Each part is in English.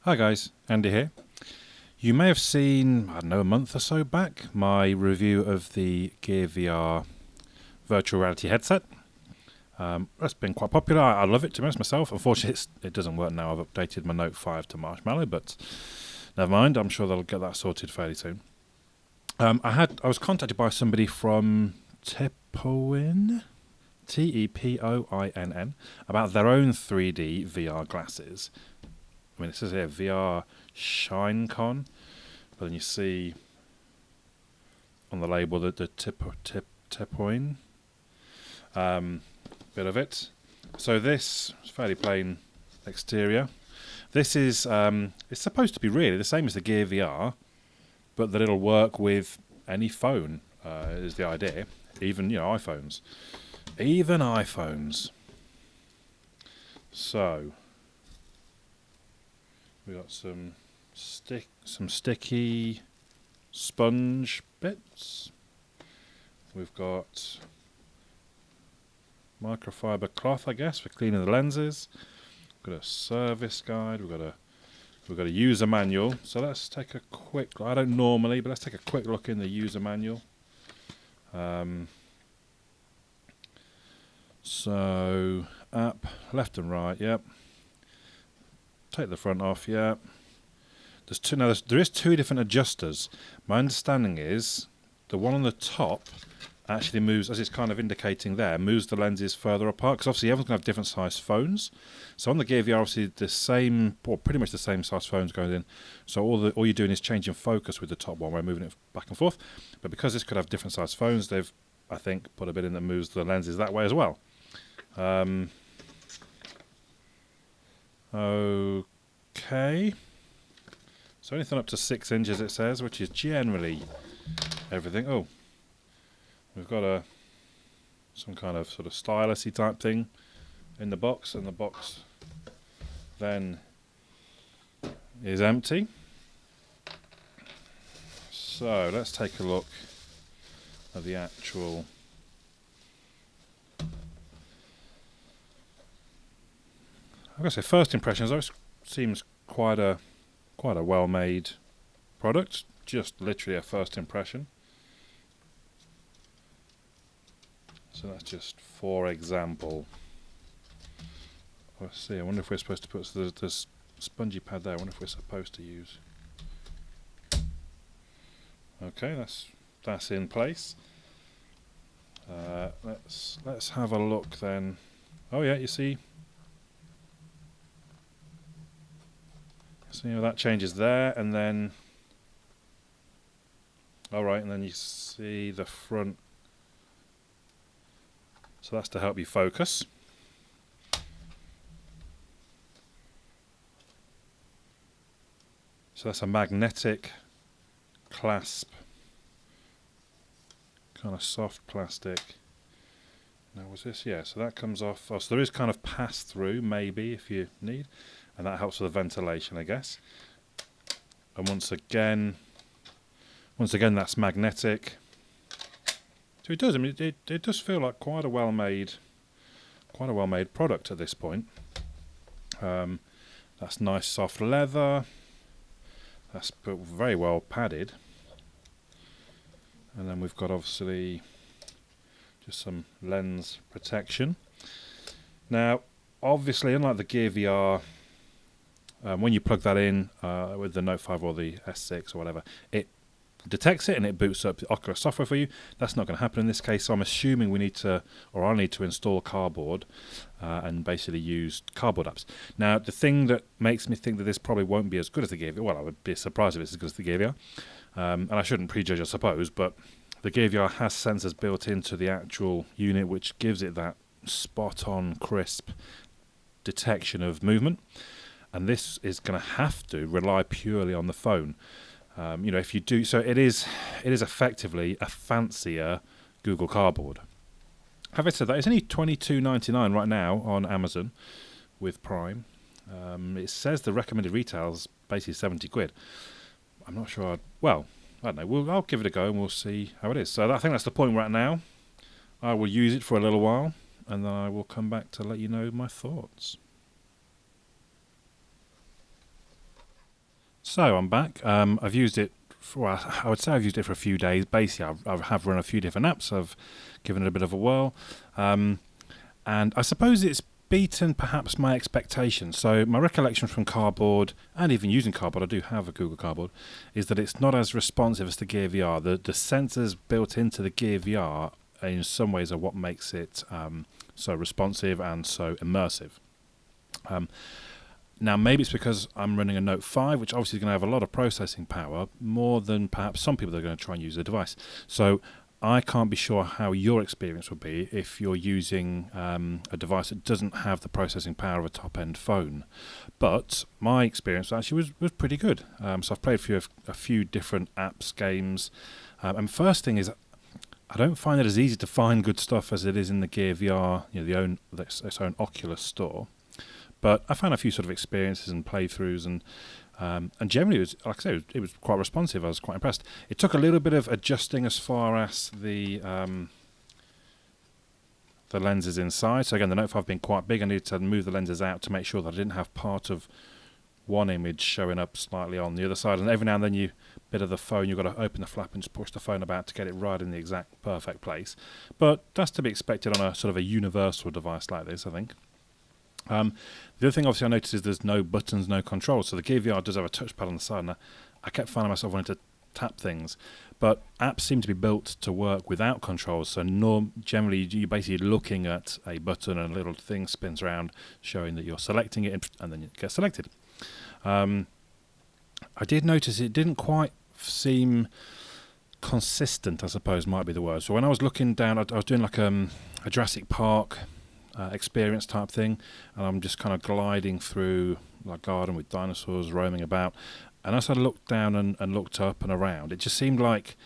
Hi guys, Andy here. You may have seen, I don't know, a month or so back, my review of the Gear VR virtual reality headset. That's been quite popular. I love it, to be honest, myself. Unfortunately, it doesn't work now. I've updated my Note 5 to Marshmallow, but never mind. I'm sure they'll get that sorted fairly soon. I was contacted by somebody from Tepoin, Tepoinn, about their own 3D VR glasses. I mean, it says here VR Shinecon, but then you see on the label the Tepoin bit of it. So this is fairly plain exterior. This is it's supposed to be really the same as the Gear VR, but that it'll work with any phone is the idea. Even iPhones, even iPhones. So we got some sticky sponge bits. We've got microfiber cloth, I guess, for cleaning the lenses. We've got a service guide. We've got a user manual. So let's take a quick. I don't normally, but let's take a quick look in the user manual. So app left and right. Yep. Take the front off. Yep. There is two different adjusters. My understanding is the one on the top actually moves, as it's kind of indicating there, moves the lenses further apart, because obviously everyone's going to have different size phones. So on the Gear VR, obviously the same, or pretty much the same size phones going in. So all you're doing is changing focus with the top one, we're moving it back and forth. But because this could have different size phones, they've, I think, put a bit in that moves the lenses that way as well. Okay. So anything up to 6 inches, it says, which is generally everything. Oh, we've got some kind of sort of stylus-y type thing in the box, and the box then is empty. So let's take a look at the actual. I'm gonna say first impressions. It seems quite a well-made product. Just literally a first impression. So that's just for example. Let's see. I wonder if we're supposed to put this spongy pad there. I wonder if we're supposed to use. Okay, that's in place. Let's have a look then. Oh yeah, you see how that changes there, and then alright, and then you see the front. So that's to help you focus. So that's a magnetic clasp, kind of soft plastic. Now was this? Yeah, so that comes off. Oh, so there is kind of pass through, maybe, if you need, and that helps with the ventilation, I guess. And once again that's magnetic. So it does. I mean, it does feel like quite a well-made product at this point. That's nice soft leather. That's very well padded. And then we've got obviously just some lens protection. Now, obviously, unlike the Gear VR, when you plug that in with the Note 5 or the S6 or whatever, it detects it and it boots up the Oculus software for you. That's not going to happen in this case, so I'm assuming I need to install cardboard and basically use cardboard apps. Now, the thing that makes me think that this probably won't be as good as the Gear VR, well, I would be surprised if it's as good as the Gear VR, and I shouldn't prejudge, I suppose, but the Gear VR has sensors built into the actual unit which gives it that spot-on, crisp detection of movement, and this is going to have to rely purely on the phone. If you do, so it is effectively a fancier Google Cardboard. Having said that, it's only $22.99 right now on Amazon with Prime. It says the recommended retail is basically 70 quid. I'm not sure. I don't know. I'll give it a go and we'll see how it is. So I think that's the point we're at now. I will use it for a little while and then I will come back to let you know my thoughts. So I'm back. I've used it for, well, I would say I've used it for a few days. Basically, I have run a few different apps. I've given it a bit of a whirl. And I suppose it's beaten perhaps my expectations. So my recollection from Cardboard, and even using Cardboard, I do have a Google Cardboard, is that it's not as responsive as the Gear VR. The sensors built into the Gear VR in some ways are what makes it so responsive and so immersive. Now, maybe it's because I'm running a Note 5, which obviously is going to have a lot of processing power, more than perhaps some people that are going to try and use the device. So I can't be sure how your experience would be if you're using a device that doesn't have the processing power of a top-end phone. But my experience actually was pretty good. So I've played a few different apps, games. And first thing is, I don't find it as easy to find good stuff as it is in the Gear VR, its own Oculus store. But I found a few sort of experiences and playthroughs, and generally, it was, like I say, it was quite responsive. I was quite impressed. It took a little bit of adjusting as far as the lenses inside. So again, the Note 5 being quite big, I needed to move the lenses out to make sure that I didn't have part of one image showing up slightly on the other side. And every now and then, bit of the phone, you've got to open the flap and just push the phone about to get it right in the exact perfect place. But that's to be expected on a sort of a universal device like this, I think. The other thing, obviously, I noticed is there's no buttons, no controls. So the Gear VR does have a touchpad on the side, and I kept finding myself wanting to tap things. But apps seem to be built to work without controls. So generally, you're basically looking at a button and a little thing spins around, showing that you're selecting it, and then it gets selected. I did notice it didn't quite seem consistent, I suppose might be the word. So when I was looking down, I was doing like a Jurassic Park experience type thing, and I'm just kind of gliding through like garden with dinosaurs roaming about, and as I looked down and looked up and around, it just seemed like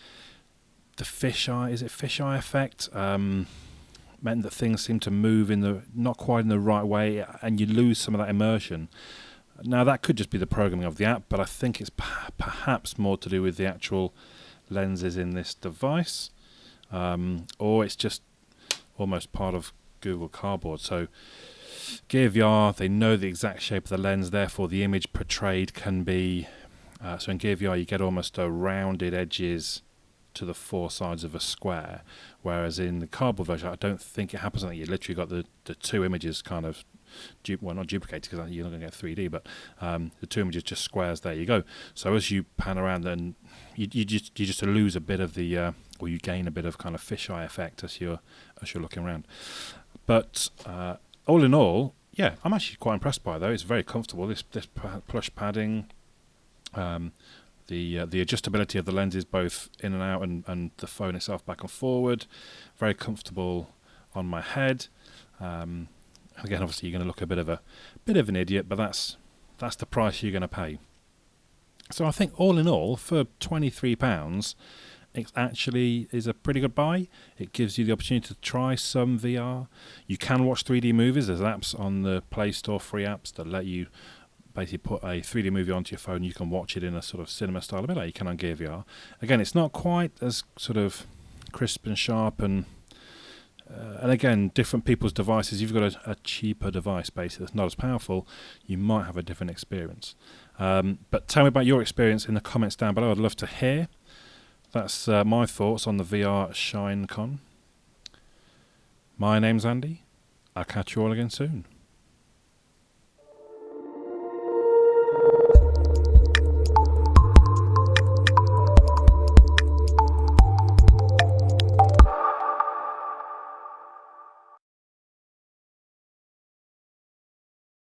the fisheye effect meant that things seemed to move not quite in the right way, and you lose some of that immersion. Now that could just be the programming of the app, but I think it's perhaps more to do with the actual lenses in this device, or it's just almost part of Google Cardboard. So Gear VR, they know the exact shape of the lens, therefore the image portrayed can be so in Gear VR you get almost a rounded edges to the four sides of a square, whereas in the Cardboard version I don't think it happens like that. You literally got the two images kind of not duplicated because you're not going to get 3D, but the two images just squares. There you go. So as you pan around, then you just lose a bit of the or you gain a bit of kind of fisheye effect as you're looking around. But all in all, yeah, I'm actually quite impressed by it, though. It's very comfortable. This plush padding, the adjustability of the lenses both in and out, and the phone itself back and forward, very comfortable on my head. Again, obviously, you're going to look a bit of an idiot, but that's the price you're going to pay. So I think all in all, for £23. It actually is a pretty good buy. It gives you the opportunity to try some VR. You can watch 3D movies. There's apps on the Play Store, free apps, that let you basically put a 3D movie onto your phone. You can watch it in a sort of cinema style, a bit like you can on Gear VR. Again, it's not quite as sort of crisp and sharp, and again, different people's devices. You've got a cheaper device, basically, that's not as powerful. You might have a different experience. But tell me about your experience in the comments down below. I'd love to hear. That's my thoughts on the VR Shinecon. My name's Andy. I'll catch you all again soon.